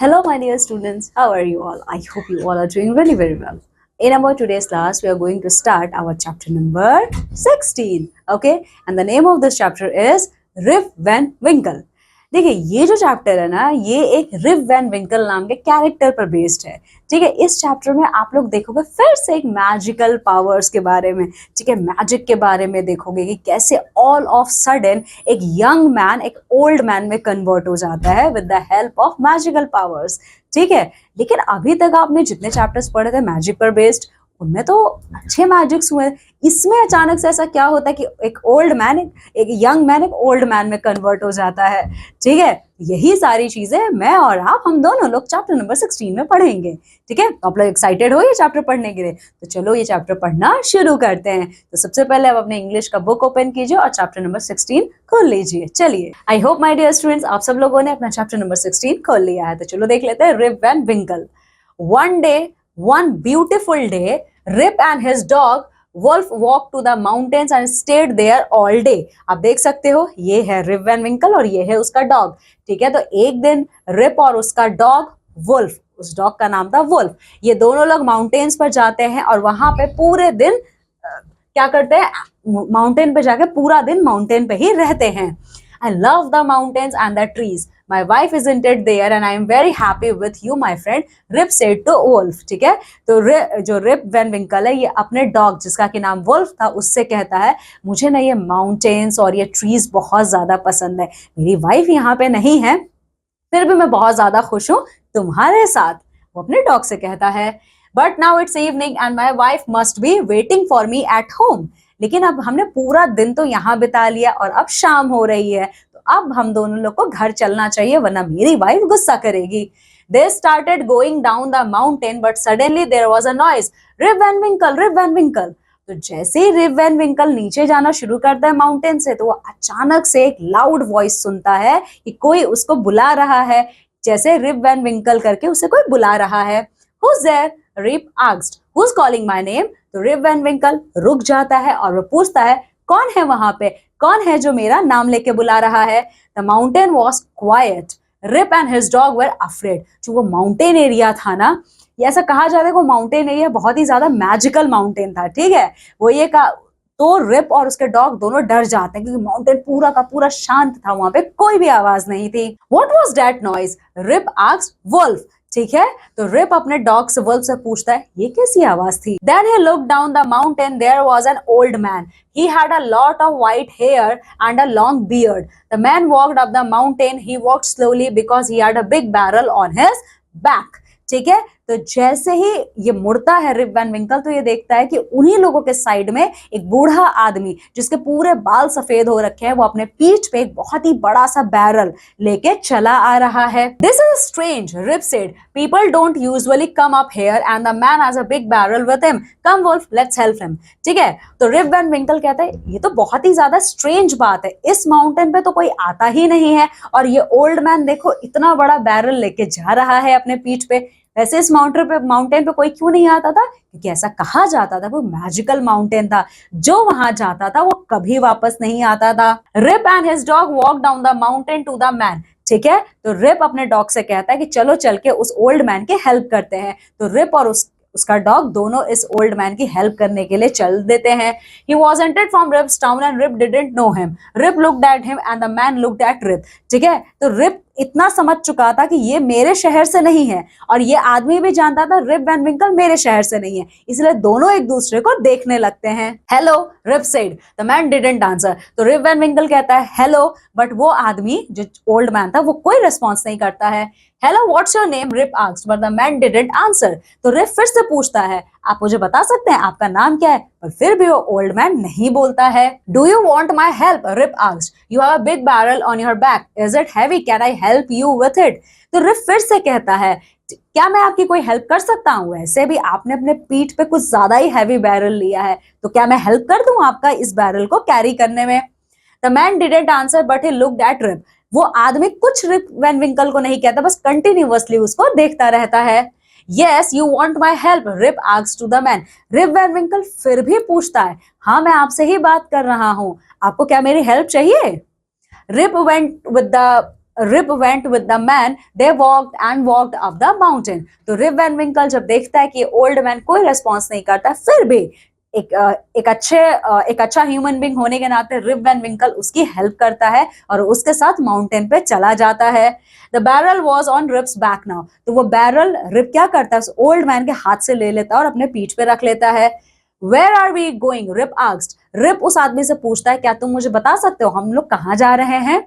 Hello, my dear students. How are you all? I hope you all are doing really very well. In our today's class, we are going to start our chapter number 16. Okay, and the name of this chapter is Rip Van Winkle. देखिए ये जो chapter है ना, ये एक rib Van विंकल नाम के character पर बेस्ड है। ठीक है, इस चैप्टर में आप लोग देखोगे फिर से एक मैजिकल पावर्स के बारे में, ठीक है, मैजिक के बारे में देखोगे कि कैसे ऑल ऑफ सडन एक यंग मैन एक ओल्ड मैन में कन्वर्ट हो जाता है with the help of magical powers. ठीक है, लेकिन अभी तक आपने जितने चैप्टर्स पढ़े थे मैजिक पर बेस्ड, उनमें तो अच्छे मैजिक्स हुए। इसमें अचानक से ऐसा क्या होता है कि एक ओल्ड मैन एक यंग मैन एक ओल्ड मैन में कन्वर्ट हो जाता है। ठीक है, यही सारी चीजें मैं और आप हम दोनों लोग चैप्टर नंबर 16 में पढ़ेंगे। ठीक है, तो आप लोग एक्साइटेड हो ये चैप्टर पढ़ने के लिए? तो चलो ये चैप्टर पढ़ना शुरू करते हैं। तो सबसे पहले आप अपने इंग्लिश का बुक ओपन कीजिए और चैप्टर नंबर 16 खोल लीजिए। चलिए, I hope my dear students आप सब लोगों ने अपना चैप्टर नंबर 16 खोल लिया है। तो चलो देख लेते हैं Rip Van Winkle. One beautiful day, Rip and his dog Wolf walked to the mountains and stayed there all day. आप देख सकते हो ये है रिप वैन विंकल और ये है उसका डॉग। ठीक है, तो एक दिन रिप और उसका डॉग वुल्फ, उस डॉग का नाम था वुल्फ, ये दोनों लोग माउंटेन्स पर जाते हैं और वहां पे पूरे दिन क्या करते हैं, माउंटेन पे जाके पूरा दिन माउंटेन पे ही रहते हैं। I love the mountains and the trees. My wife isn't it there and I am very happy with you, my friend. Rip said to Wolf. ठीक है, तो जो रिप वैन विंकल है ये अपने डॉग जिसका कि नाम वुल्फ था उससे कहता है मुझे ना ये माउंटेन्स और ये ट्रीज बहुत ज्यादा पसंद है। मेरी वाइफ यहाँ पे नहीं है फिर भी मैं बहुत ज्यादा खुश हूँ तुम्हारे साथ, वो अपने डॉग से कहता है। But now it's evening and my wife must be waiting for me at home. लेकिन अब हमने पूरा दिन तो यहाँ बिता लिया और अब शाम हो रही है, तो अब हम दोनों लोग को घर चलना चाहिए वरना मेरी वाइफ गुस्सा करेगी। They started going down the mountain, but suddenly there was a noise. Rip Van Winkle, Rip Van Winkle. तो जैसे ही रिप वैन विंकल नीचे जाना शुरू करता है माउंटेन से, तो वो अचानक से एक लाउड वॉइस सुनता है कि कोई उसको बुला रहा है, जैसे रिप वैन विंकल करके उसे कोई बुला रहा है। Who's there? Rip asked. Who's calling my name? तो रिप वैन विंकल रुक जाता है और वो पूछता है कौन है वहां पे, कौन है जो मेरा नाम लेके बुला रहा है। The mountain was quiet, Rip and his dog were afraid. जो वो माउंटेन एरिया था ना, ये ऐसा कहा जाता है वो माउंटेन एरिया बहुत ही ज्यादा मैजिकल माउंटेन था। ठीक है, वो ये का तो रिप और उसके डॉग दोनों डर जाते हैं क्योंकि माउंटेन पूरा का पूरा शांत था, वहां पे कोई भी आवाज नहीं थी। What was that noise? Rip asked Wolf. ठीक है, तो रिप अपने डॉग से वुल्फ से पूछता है ये कैसी आवाज थी। Then he looked down the mountain. There was an old man. He had a lot of white hair and a long beard. The man walked up the mountain. He walked slowly because he had a big barrel on his back. ठीक है, तो जैसे ही ये मुड़ता है Rip Van विंकल, तो ये देखता है कि उन्हीं लोगों के साइड में एक बूढ़ा आदमी जिसके पूरे बाल सफेद हो रखे हैं, वो अपने पीठ पे एक बहुत ही बड़ा सा बैरल लेके चला आ रहा है। This is strange, Rip said, people don't usually come up here and the man has a big barrel with him, come Wolf let's help him. ठीक है, तो रिप वैन विंकल कहता है ये तो बहुत ही ज्यादा स्ट्रेंज बात है, इस माउंटेन पे तो कोई आता ही नहीं है और ये ओल्ड मैन देखो इतना बड़ा बैरल लेके जा रहा है अपने पीठ पे। वैसे इस माउंटेन पे कोई क्यों नहीं आता था? क्योंकि ऐसा कहा जाता था वो मैजिकल माउंटेन था, जो वहां जाता था वो कभी वापस नहीं आता था। Rip and his dog walk down the mountain to the man. ठीक है, तो रिप अपने डॉग से कहता है कि चलो चल के उस ओल्ड मैन की हेल्प करते हैं। तो रिप और उसका डॉग दोनों इस ओल्ड मैन की हेल्प करने के लिए चल देते हैं। He was entered from Rip's town and Rip didn't know him. Rip looked at him and the man looked at Rip. ठीक है, तो रिप इतना समझ चुका था कि ये मेरे शहर से नहीं है और ये आदमी भी जानता था रिप वैन विंकल मेरे शहर से नहीं है, इसलिए दोनों एक दूसरे को देखने लगते हैं। Hello, Rip said. The man didn't answer. तो रिप वैन विंकल कहता है हेलो, बट वो आदमी जो ओल्ड मैन था वो कोई रिस्पॉन्स नहीं करता है। Hello, what's your name? Rip asked, but the man didn't answer. तो रिप फिर से पूछता है आप मुझे बता सकते हैं आपका नाम क्या है? पर फिर भी वो ओल्ड मैन नहीं बोलता है। Do you want my help? Rip asked. You have a big barrel on your back, is it heavy, can I help you with it? तो रिप फिर से कहता है क्या मैं आपकी कोई हेल्प कर सकता हूँ? वैसे भी आपने अपने पीठ पे कुछ ज्यादा ही हैवी बैरल लिया है, तो क्या मैं हेल्प कर दूं आपका इस बैरल को कैरी करने में? The man didn't answer but he looked at Rip. वो आदमी कुछ रिप वैन विंकल को नहीं कहता, बस कंटिन्यूअसली उसको देखता रहता है। Yes, you want my help? Rip asks to the man. Rip Van Winkle फिर भी पूछता है हाँ मैं आपसे ही बात कर रहा हूँ, आपको क्या मेरी हेल्प चाहिए? Rip went with the Rip went with the man, they walked and walked up the mountain. तो रिप वैन विंकल जब देखता है कि ओल्ड मैन कोई रेस्पॉन्स नहीं करता, फिर भी एक अच्छा ह्यूमन बींग होने के नाते रिप वैन विंकल उसकी हेल्प करता है और उसके साथ माउंटेन पे चला जाता है। The barrel was on Rip's back now. तो वो बैरल रिप क्या करता है, उस ओल्ड मैन के हाथ से ले लेता है और अपने पीठ पे रख लेता है। Where are we going, Rip asked. Rip उस आदमी से पूछता है, क्या तुम मुझे बता सकते हो हम लोग कहाँ जा रहे हैं?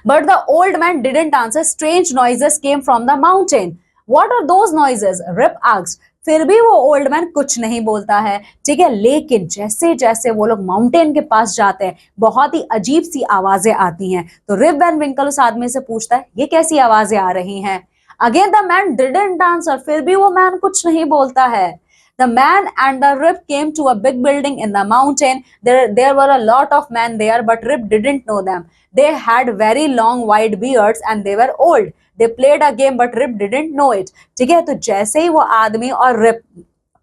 But the old man didn't answer. Strange noises came from the mountain. What are those noises? Rip asked. फिर भी वो ओल्ड मैन कुछ नहीं बोलता है, ठीक है। लेकिन जैसे जैसे वो लोग माउंटेन के पास जाते हैं, बहुत ही अजीब सी आवाजें आती हैं। तो रिप वैन विंकल उस आदमी से पूछता है, ये कैसी आवाजें आ रही हैं? Again the man didn't answer. फिर भी वो मैन कुछ नहीं बोलता है। The man and the Rip came to a big building in the mountain. There were a lot of men there, but Rip didn't know them. They had very long white beards and they were old. They played a game, but Rip didn't know it. ठीक है, तो जैसे ही वो आदमी और rib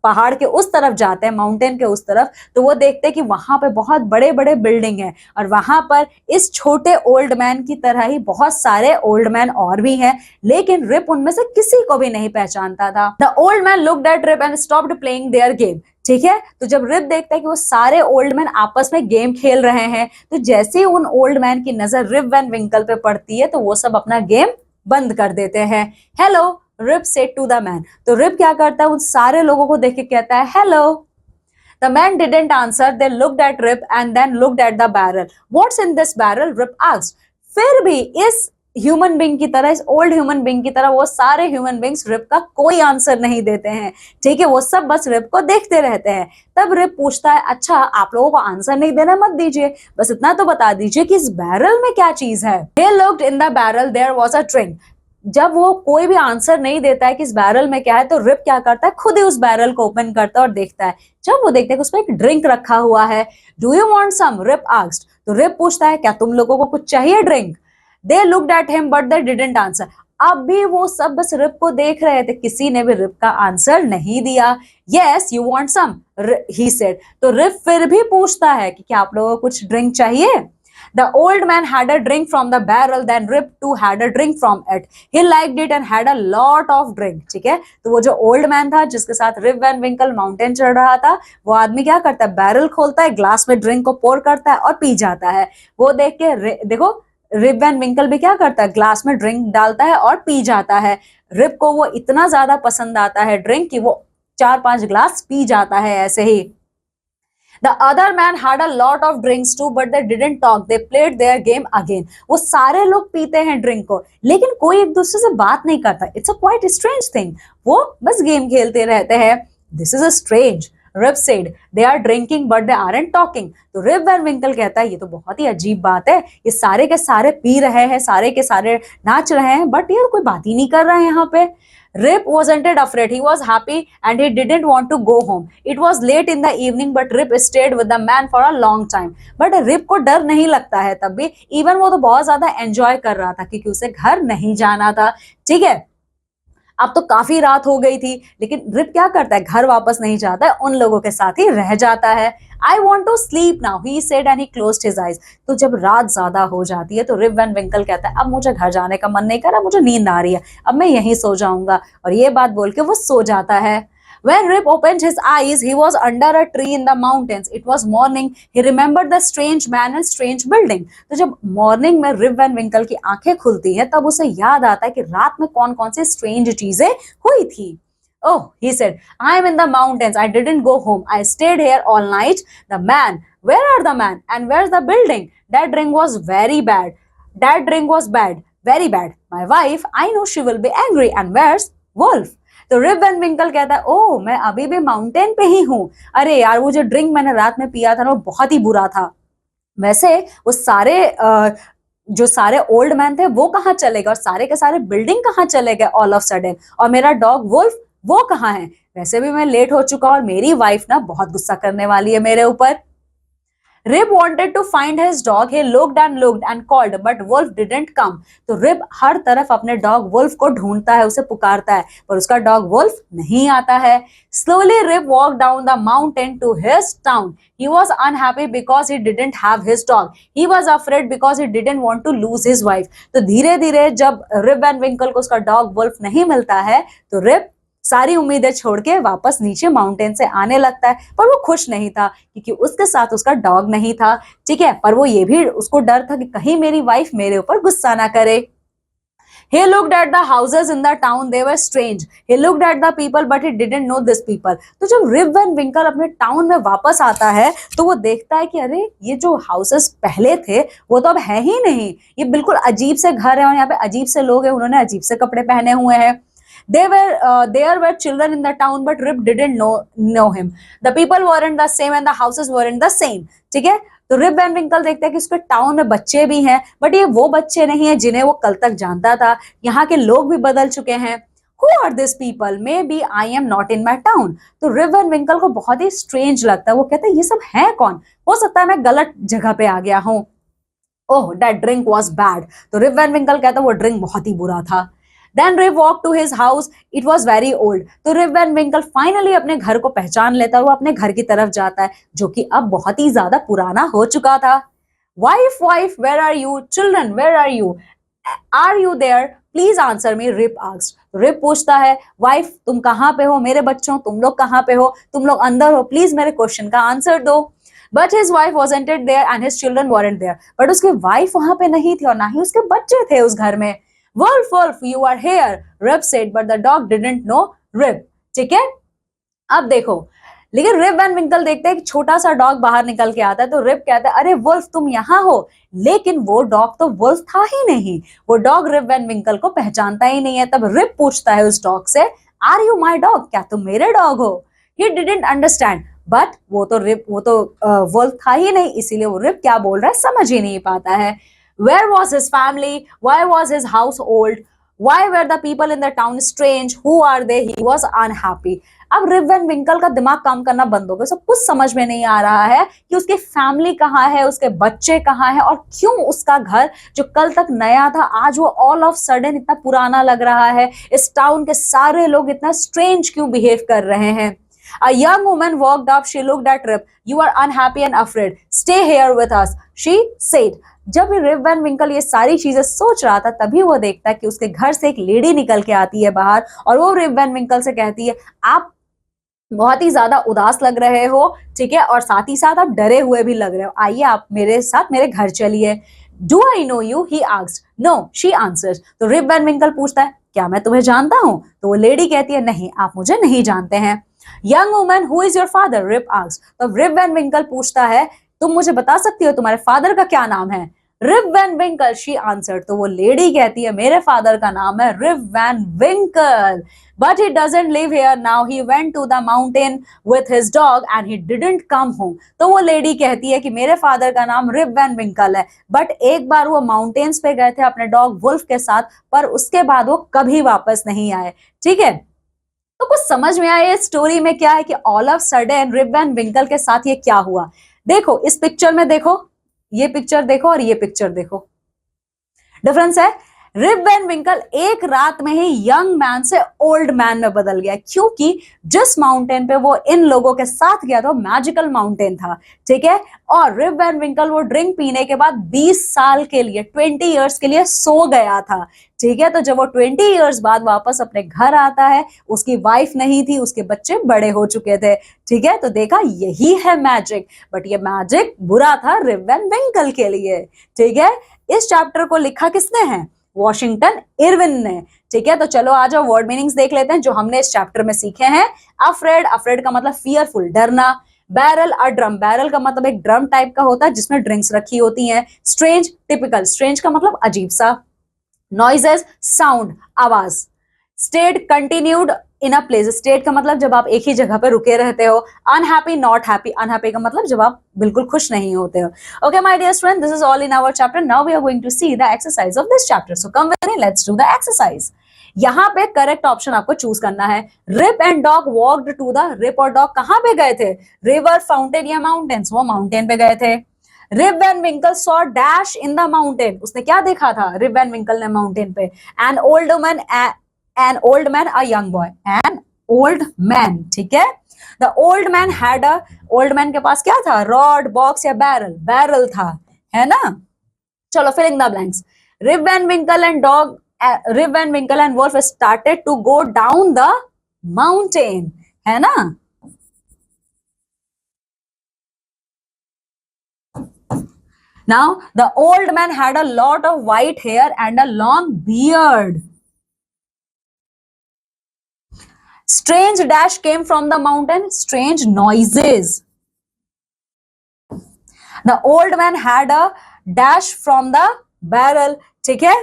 पहाड़ के उस तरफ जाते हैं, माउंटेन के उस तरफ, तो वो देखते हैं कि वहां पे बहुत बड़े बड़े बिल्डिंग हैं और वहां पर इस छोटे ओल्ड मैन की तरह ही बहुत सारे ओल्ड मैन और भी हैं, लेकिन रिप उनमें से किसी को भी नहीं पहचानता था। The old man looked at Rip and stopped playing their game. ठीक है, तो जब रिप देखता है कि वो सारे ओल्ड मैन आपस में गेम खेल रहे हैं, तो जैसे ही उन ओल्ड मैन की नजर रिप वैन विंकल पे पड़ती है, तो वो सब अपना गेम बंद कर देते हैं। Hello, Rip said to the man. तो रिप क्या करता है, उन सारे लोगों को देख के कहता है hello. The man didn't answer. They looked at Rip and then looked at the barrel. What's in this barrel? Rip asked. फिर भी इस ह्यूमन बींग की तरह, इस ओल्ड ह्यूमन बींग की तरह वो सारे ह्यूमन बींग्स रिप का कोई आंसर नहीं देते हैं। ठीक है, वो सब बस रिप को देखते रहते हैं। तब रिप पूछता है, अच्छा आप लोगों को आंसर नहीं देना मत दीजिए, बस इतना तो बता दीजिए कि इस बैरल में क्या चीज है। They looked in the barrel. There was a drink. जब वो कोई भी आंसर नहीं देता है कि इस बैरल में क्या है, तो रिप क्या करता है, खुद ही उस बैरल को ओपन करता है और देखता है। जब वो देखता है कि उसमें एक ड्रिंक रखा हुआ है। Do you want some, Rip asked. तो रिप पूछता है, क्या तुम लोगों को कुछ चाहिए drink? They looked at him but they didn't answer. अब भी वो सब बस रिप को देख रहे थे, किसी ने भी रिप का आंसर नहीं दिया। Yes you want some, he said. तो रिप फिर भी पूछता है कि क्या आप लोगों को कुछ ड्रिंक चाहिए? The old man had a drink from the barrel, then Rip too had a drink from it. He liked it and had a lot of drink. ठीक है, तो वो जो ओल्ड मैन था जिसके साथ रिप वैन विंकल माउंटेन चढ़ रहा था, वो आदमी क्या करता है, बैरल खोलता है, ग्लास में ड्रिंक को पोर करता है और पी जाता है। वो देख के देखो, रिप वैन विंकल भी क्या करता है, ग्लास में ड्रिंक डालता है और पी जाता है। रिप को वो इतना ज्यादा पसंद आता है ड्रिंक कि वो 4-5 ग्लास पी जाता है ऐसे ही। The other man had a lot of drinks too, but they didn't talk. They played their game again. वो सारे लोग पीते हैं ड्रिंक को, लेकिन कोई एक दूसरे से बात नहीं करता। It's a quite strange thing. वो बस गेम खेलते रहते हैं। This is a strange. Rip said, they are drinking but they aren't talking. तो रिप वैन विंकल कहता है, ये तो बहुत ही अजीब बात है, ये सारे के सारे पी रहे हैं, सारे के सारे नाच रहे हैं, बट ये कोई बात ही नहीं कर रहा है यहाँ पे। Rip wasn't afraid. He was happy and he didn't want to go home. It was late in the evening, but Rip stayed with the man for a long time. But Rip को डर नहीं लगता है तब भी, even वो तो बहुत ज्यादा एंजॉय कर रहा था क्योंकि उसे घर नहीं जाना था। ठीक है, अब तो काफी रात हो गई थी, लेकिन रिप क्या करता है, घर वापस नहीं जाता है, उन लोगों के साथ ही रह जाता है। I want to sleep now, he said and he closed his eyes. तो जब रात ज्यादा हो जाती है तो रिप वैन विंकल कहता है, अब मुझे घर जाने का मन नहीं कर रहा, मुझे नींद आ रही है, अब मैं यहीं सो जाऊंगा। और ये बात बोल के वो सो जाता है। When Rip opened his eyes, he was under a tree in the mountains. It was morning. He remembered the strange man and strange building. तो जब मॉर्निंग में रिप वैन विंकल की आंखें खुलती हैं, तब उसे याद आता है कि रात में कौन कौन सी स्ट्रेंज चीजें हुई थी। Oh, he said, I am in the mountains. I didn't go home. I stayed here all night. The man, where are the man? And where's the building? That drink was very bad. That drink was bad. Very bad. My wife, I know she will be angry. And where's Wolf? तो Rip Van Winkle कहता है, ओ मैं अभी भी mountain पे ही हूँ। अरे यार, वो जो ड्रिंक मैंने रात में पिया था ना, वो बहुत ही बुरा था। वैसे वो सारे जो सारे ओल्ड मैन थे वो कहाँ चले गए, और सारे के सारे बिल्डिंग कहाँ चले गए ऑल ऑफ सडन, और मेरा डॉग वुल्फ वो कहाँ है? वैसे भी मैं लेट हो चुका और मेरी वाइफ ना बहुत गुस्सा करने वाली है मेरे ऊपर। Rip wanted to find his dog. He looked and called, but Wolf didn't come. तो Rip हर तरफ अपने डॉग Wolf को ढूंढता है, उसे पुकारता है, पर उसका डॉग Wolf नहीं आता है. Slowly Rip walked down the mountain to his town. He was unhappy because he didn't have his dog. He was afraid because he didn't want to lose his wife. तो धीरे धीरे जब Rip Van Winkle को उसका dog Wolf नहीं मिलता है, तो Rip सारी उम्मीदें छोड़ के वापस नीचे माउंटेन से आने लगता है. पर वो खुश नहीं था क्योंकि उसके साथ उसका डॉग नहीं था. ठीक है, पर वो ये भी उसको डर था कि कहीं मेरी वाइफ मेरे ऊपर गुस्सा ना करे. He looked at the houses in the town. They were strange. He looked at the people, but he didn't know these people. तो जब Rip Van Winkle अपने टाउन में वापस आता है, तो वो देखता है कि अरे ये जो हाउसेस पहले थे वो तो अब है ही नहीं. ये बिल्कुल अजीब से घर है और यहाँ पे अजीब से लोग हैं, उन्होंने अजीब से कपड़े पहने हुए हैं. There were children in the town, but Rip didn't know him. The people weren't the same and the houses weren't the same. ठीक है, तो रिप वैन विंकल देखता है कि उसके टाउन में बच्चे भी हैं, बट ये वो बच्चे नहीं है जिन्हें वो कल तक जानता था. यहाँ के लोग भी बदल चुके हैं. Who are these people? Maybe I am not in my town. तो रिप वैन विंकल को बहुत ही स्ट्रेंज लगता है. वो कहता है ये सब है कौन? हो सकता है मैं गलत जगह पे आ गया हूँ. ओह, that drink was bad. तो रिप वैन विंकल कहता है वो ड्रिंक बहुत ही बुरा था. Then Rip walked to his house. It was very old. तो Rip Van Winkle finally अपने घर को पहचान लेता है. वो अपने घर की तरफ जाता है, जो कि अब बहुत ही ज्यादा पुराना हो चुका था. Wife, where are you? Children, where are you? Are you there? Please answer me. Rip asked. Rip पूछता है, वाइफ तुम कहाँ पे हो? मेरे बच्चों तुम लोग कहाँ पे हो? तुम लोग अंदर हो, प्लीज मेरे क्वेश्चन का आंसर दो. But his wife wasn't there and his children weren't there. But उसके वाइफ वहां पे नहीं थी और ना ही उसके बच्चे थे उस घर में. Wolf, Wolf, you are here, Rip said, but the dog didn't know Rip. ठीक है, अब देखो, लेकिन रिप वैन विंकल देखते हैं कि छोटा सा डॉग बाहर निकल के आता है. तो रिप कहता है अरे वुल्फ तुम यहाँ हो, लेकिन वो डॉग तो वुल्फ था ही नहीं. वो डॉग रिप वैन विंकल को पहचानता ही नहीं है. तब रिप पूछता है उस डॉग से, आर यू माई डॉग? क्या तुम मेरे डॉग हो? ही डिडंट अंडरस्टैंड, बट वो तो वुल्फ था ही नहीं, इसीलिए वो रिप क्या बोल रहा है समझ ही नहीं पाता है. Where was his family? Why was his house old? Why were the people in the town strange? Who are they? He was unhappy. अब रिप वैन विंकल का दिमाग काम करना बंद हो गया. सब कुछ समझ में नहीं आ रहा है कि उसकी फैमिली कहाँ है, उसके बच्चे कहाँ हैं, और क्यों उसका घर जो कल तक नया था आज वो ऑल ऑफ सडन इतना पुराना लग रहा है. इस टाउन के सारे लोग इतना स्ट्रेंज क्यों बिहेव कर रहे हैं. A young woman walked up. She looked at Rip. You are unhappy and afraid. Stay here with us, she said. जब रिप वैन विंकल ये सारी चीजें सोच रहा था, तभी वो देखता है कि उसके घर से एक लेडी निकल के आती है बाहर, और वो रिप वैन विंकल से कहती है आप बहुत ही ज्यादा उदास लग रहे हो, ठीक है, और साथ ही साथ आप डरे हुए भी लग रहे हो. आइए आप मेरे साथ मेरे घर चलिए. Do I know you? He asked. No, she answers. तो रिप वैन विंकल पूछता है क्या मैं तुम्हें जानता हूं? तो वो लेडी कहती है नहीं, आप मुझे नहीं जानते हैं. Young woman, who is your father? Rip asked. तो रिप वैन विंकल पूछता है तुम मुझे बता सकती हो तुम्हारे फादर का क्या नाम है? Rip Van Winkle, she answered. तो वो लेडी कहती है मेरे फादर का नाम है Rip Van Winkle, but he doesn't live here now. He went to the mountain with his dog and he didn't come home. तो वो लेडी कहती है कि मेरे फादर का नाम रिप वैन विंकल है, बट एक बार वो माउंटेन्स पे गए थे अपने डॉग वुल्फ के साथ, पर उसके बाद वो कभी वापस नहीं आए. ठीक है, तो कुछ समझ में आया इस स्टोरी में क्या है कि all of sudden Rip Van Winkle के साथ ये क्या हुआ. देखो इस पिक्चर में, देखो ये पिक्चर देखो और ये पिक्चर देखो, डिफरेंस है. रिप वैन विंकल एक रात में ही यंग मैन से ओल्ड मैन में बदल गया, क्योंकि जिस माउंटेन पे वो इन लोगों के साथ गया था मैजिकल माउंटेन था. ठीक है, और रिप वैन विंकल वो ड्रिंक पीने के बाद 20 साल के लिए 20 इयर्स के लिए सो गया था. ठीक है, तो जब वो 20 इयर्स बाद वापस अपने घर आता है, उसकी वाइफ नहीं थी, उसके बच्चे बड़े हो चुके थे. ठीक है, तो देखा यही है मैजिक, बट ये मैजिक बुरा था रिप वैन विंकल के लिए. ठीक है, इस चैप्टर को लिखा किसने है? वॉशिंगटन इरविन ने. ठीक है, तो चलो आ जाओ वर्ड मीनिंग्स देख लेते हैं जो हमने इस चैप्टर में सीखे हैं. अफ्रेड, अफ्रेड का मतलब फियरफुल, डरना. बैरल, अ ड्रम, बैरल का मतलब एक ड्रम टाइप का होता है जिसमें ड्रिंक्स रखी होती हैं. स्ट्रेंज, टिपिकल, स्ट्रेंज का मतलब अजीब सा. नॉइजेस, साउंड, आवाज. Stayed, continued in a place, state का मतलब जब आप एक ही जगह पे रुके रहते हो. अनहैप्पी, नॉट हैप्पी, अनहैप्पी का मतलब जब आप बिल्कुल खुश नहीं होते हो. Okay my dear student, this is all in our chapter. Now we are going to see the exercise of this chapter. So come with me, let's do the exercise. यहाँ पे करेक्ट ऑप्शन आपको choose करना है. Rip and dog walked to the, Rip और डॉग कहाँ पे गए थे? रिवर, फाउंटेन या माउंटेन्स? वो माउंटेन पे गए थे. Rip Van Winkle saw dash in the mountain, उसने क्या देखा था रिप वैन विंकल ने माउंटेन पे? An old man a young boy, an old man, ठीक है। The old man had a, old man के पास क्या था? रॉड, बॉक्स या बैरल? बैरल था, है ना। चलो filling the blanks. Rip Van Winkle and dog, Rip Van Winkle and wolf started to go down the mountain, है ना। Now the old man had a lot of white hair and a long beard. Strange dash came from the mountain, strange noises. The old man had a dash from the barrel, ठीक है।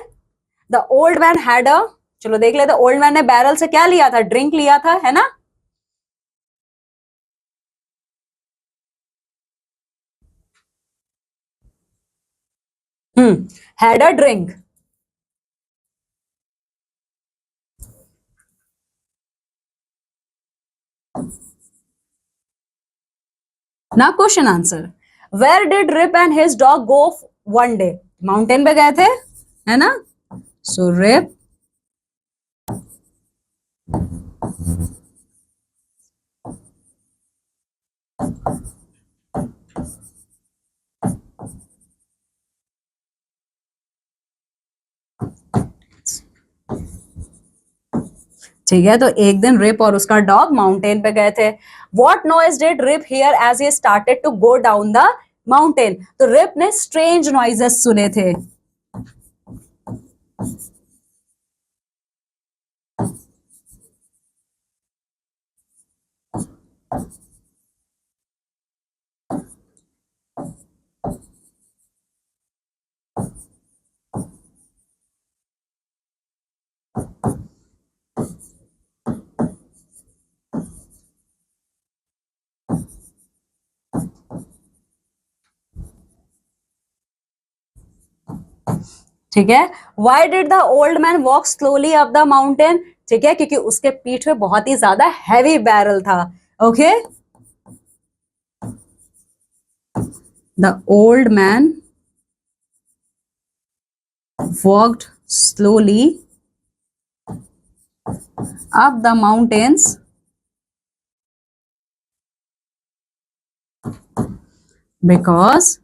The old man had a, चलो देख लेते, old man ने barrel से क्या लिया था? ड्रिंक लिया था, है ना। had a drink. Now question answer. Where did Rip and his dog go one day? Mountain पे गए थे, है ना। So Rip ठीक है, तो एक दिन रिप और उसका डॉग माउंटेन पे गए थे। What noise did Rip hear as he started to go down the mountain? तो रिप ने स्ट्रेंज नॉइजेस सुने थे। ठीक है। Why did the old man walk slowly up the mountain? ठीक है, क्योंकि उसके पीठ में बहुत ही ज्यादा हैवी बैरल था। Okay, the old man walked slowly up the mountains because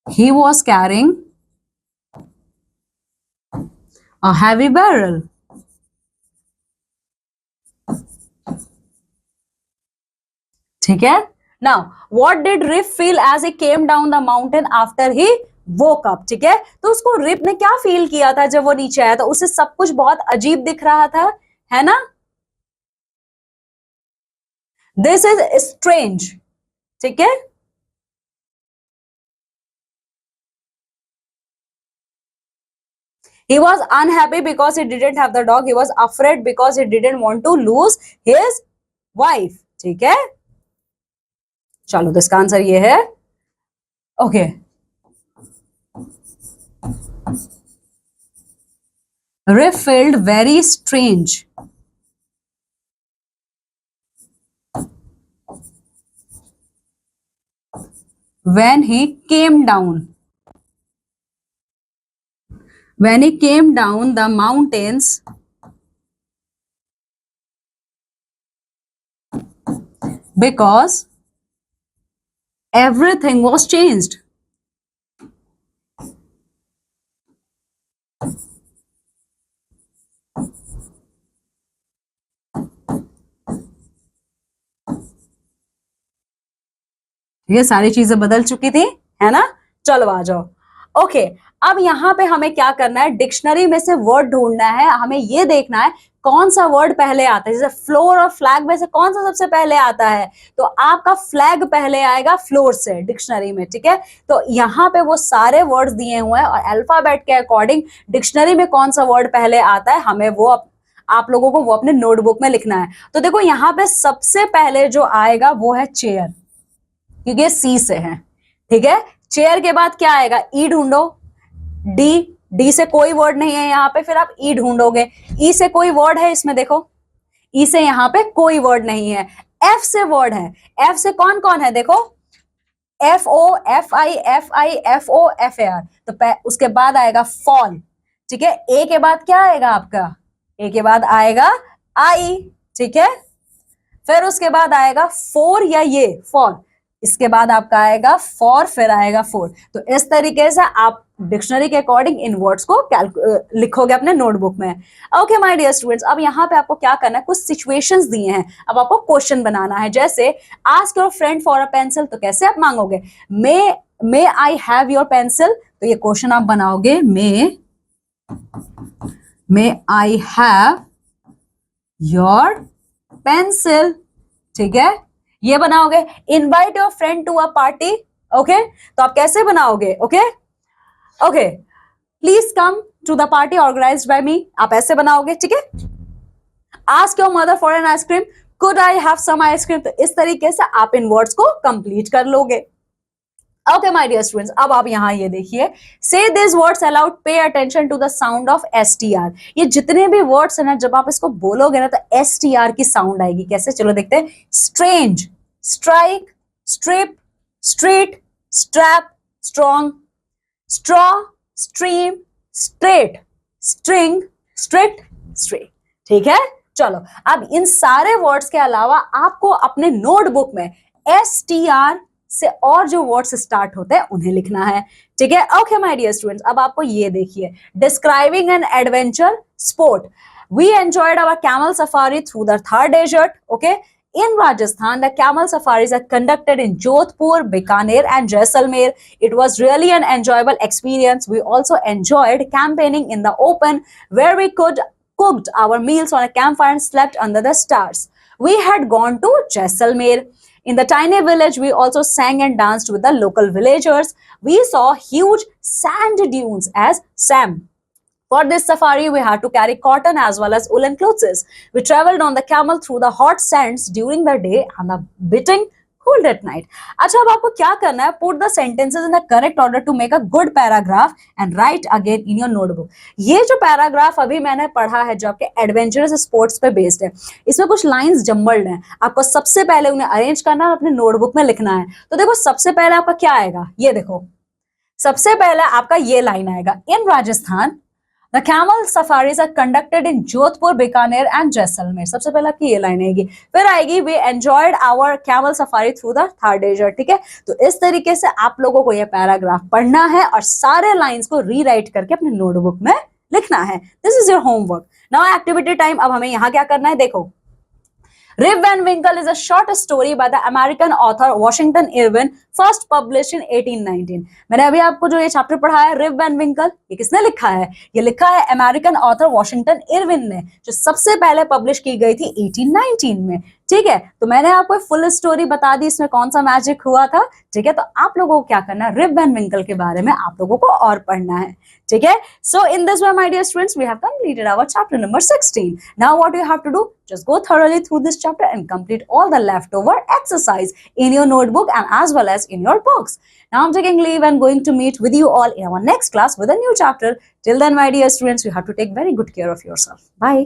he was carrying a heavy barrel. ठीक है। Now, what did Rip feel as he came down the mountain after he woke up? ठीक है, तो उसको rib ने क्या feel किया था जब वो नीचे आया? तो उसे सब कुछ बहुत अजीब दिख रहा था, है ना। This is strange, ठीक है। He was unhappy because he didn't have the dog. He was afraid because he didn't want to lose his wife. ठीक है, चलो तो इसका आंसर ये है। Okay, Rip felt very strange when he came down. When he came down the mountains, because everything was changed. ये सारी चीजें बदल चुकी थी, है ना। चलो आ जाओ। ओके, अब यहाँ पे हमें क्या करना है? डिक्शनरी में से वर्ड ढूंढना है। हमें ये देखना है कौन सा वर्ड पहले आता है। जैसे फ्लोर और फ्लैग में से कौन सा सबसे पहले आता है? तो आपका फ्लैग पहले आएगा फ्लोर से डिक्शनरी में, ठीक है। तो यहाँ पे वो सारे वर्ड्स दिए हुए हैं और अल्फाबेट के अकॉर्डिंग डिक्शनरी में कौन सा वर्ड पहले आता है, हमें वो आप लोगों को वो अपने नोटबुक में लिखना है। तो देखो यहाँ पे सबसे पहले जो आएगा वो है चेयर, क्योंकि सी से है, ठीक है। चेयर के बाद क्या आएगा? ई ढूंढो। डी से कोई वर्ड नहीं है यहाँ पे, फिर आप ई ढूंढोगे। ई से कोई वर्ड है इसमें? देखो ई से यहाँ पे कोई वर्ड नहीं है, एफ से वर्ड है। एफ से कौन कौन है देखो, F O, F I, F O, F A R. तो उसके बाद आएगा फॉल, ठीक है। ए के बाद क्या आएगा आपका, ए के बाद आएगा आई, ठीक है। फिर उसके बाद आएगा फोर या ये फॉर, इसके बाद आपका आएगा फॉर, फिर आएगा फोर। तो इस तरीके से आप डिक्शनरी के अकॉर्डिंग इन वर्ड्स को लिखोगे अपने नोटबुक में। ओके माय डियर स्टूडेंट्स, अब यहाँ पे आपको क्या करना है, कुछ सिचुएशंस दिए हैं, अब आपको क्वेश्चन बनाना है। जैसे ask your friend for a pencil, तो कैसे आप मांगोगे, may I have your pencil, तो ये क्वेश्चन आप बनाओगे, may I have your pencil, ठीक है, ये बनाओगे। Invite your friend to a party, okay, तो आप कैसे बनाओगे, okay okay, please come to the party organised by me, आप ऐसे बनाओगे, ठीक है। Ask your mother for an ice cream, could I have some ice cream, तो इस तरीके से आप इन वर्ड्स को कंप्लीट कर लोगे। ओके माय डियर स्टूडेंट्स, अब आप यहाँ ये देखिए, say this words aloud, pay attention to the sound of S T R. ये जितने भी वर्ड्स है ना, जब आप इसको बोलोगे ना तो एस टी आर की साउंड आएगी। कैसे, चलो देखते हैं। Strange, strike, strip, street, strap, strong, straw, stream, straight, string, street, stray, ठीक है। चलो अब इन सारे वर्ड्स के अलावा आपको अपने नोटबुक में एस टी आर से और जो वर्ड्स स्टार्ट होते हैं उन्हें लिखना है, ठीक है। ओके माय डियर स्टूडेंट्स, अब आपको ये देखिए, describing an adventure sport, we enjoyed our camel safari through the Thar desert, okay. In Rajasthan, the camel safaris are conducted in Jodhpur, Bikaner, and Jaisalmer. It was really an enjoyable experience. We also enjoyed campaigning in the open, where we cooked our meals on a campfire and slept under the stars. We had gone to Jaisalmer. In the tiny village, we also sang and danced with the local villagers. We saw huge sand dunes as Sam. For this safari, we had to carry cotton as well as woolen clothes. We traveled on the camel through the hot sands during the day and the biting cold at night. अच्छा, अब आपको क्या करना है, put the sentences in the correct order to make a good paragraph and write again in your notebook. ये जो paragraph अभी मैंने पढ़ा है जो आपके एडवेंचरस स्पोर्ट्स पे बेस्ड है, इसमें कुछ लाइंस जम्बल्ड हैं, आपको सबसे पहले उन्हें अरेंज करना है और अपने नोटबुक में लिखना है। तो देखो सबसे पहले आपका क्या आएगा, ये देखो, सबसे पहले आपका ये लाइन आएगा, इन Rajasthan The camel safaris are conducted in Jodhpur, Bikaner and Jaisalmer. सबसे पहले आपकी ये लाइन आएगी। फिर आएगी we enjoyed our camel safari through the Thar desert, ठीक है। तो इस तरीके से आप लोगों को ये पैराग्राफ पढ़ना है और सारे लाइंस को रीराइट करके अपने नोटबुक में लिखना है। This is your homework. Now activity time, अब हमें यहाँ क्या करना है, देखो। Rip Van Winkle is a short story by the American author Washington Irving, first published in 1819. मैंने अभी आपको जो ये चैप्टर पढ़ाया है रिप वैन विंकल, ये किसने लिखा है, ये लिखा है अमेरिकन ऑथर वॉशिंगटन इरविन ने, जो सबसे पहले पब्लिश की गई थी 1819 में, ठीक है। तो मैंने आपको फुल स्टोरी बता दी, इसमें कौन सा मैजिक हुआ था, ठीक है। तो आप लोगों को क्या करना है, रिप वैन विंकल के बारे में आप लोगों को और पढ़ना है, ठीक है। So in this way my dear students, we have completed our chapter number 16. Now what you have to do, just go thoroughly through this chapter and complete all the leftover exercise in your notebook and as well as in your books. Now I'm taking leave and going to meet with you all in our next class with a new chapter. Till then, my dear students, you have to take very good care of yourself. Bye.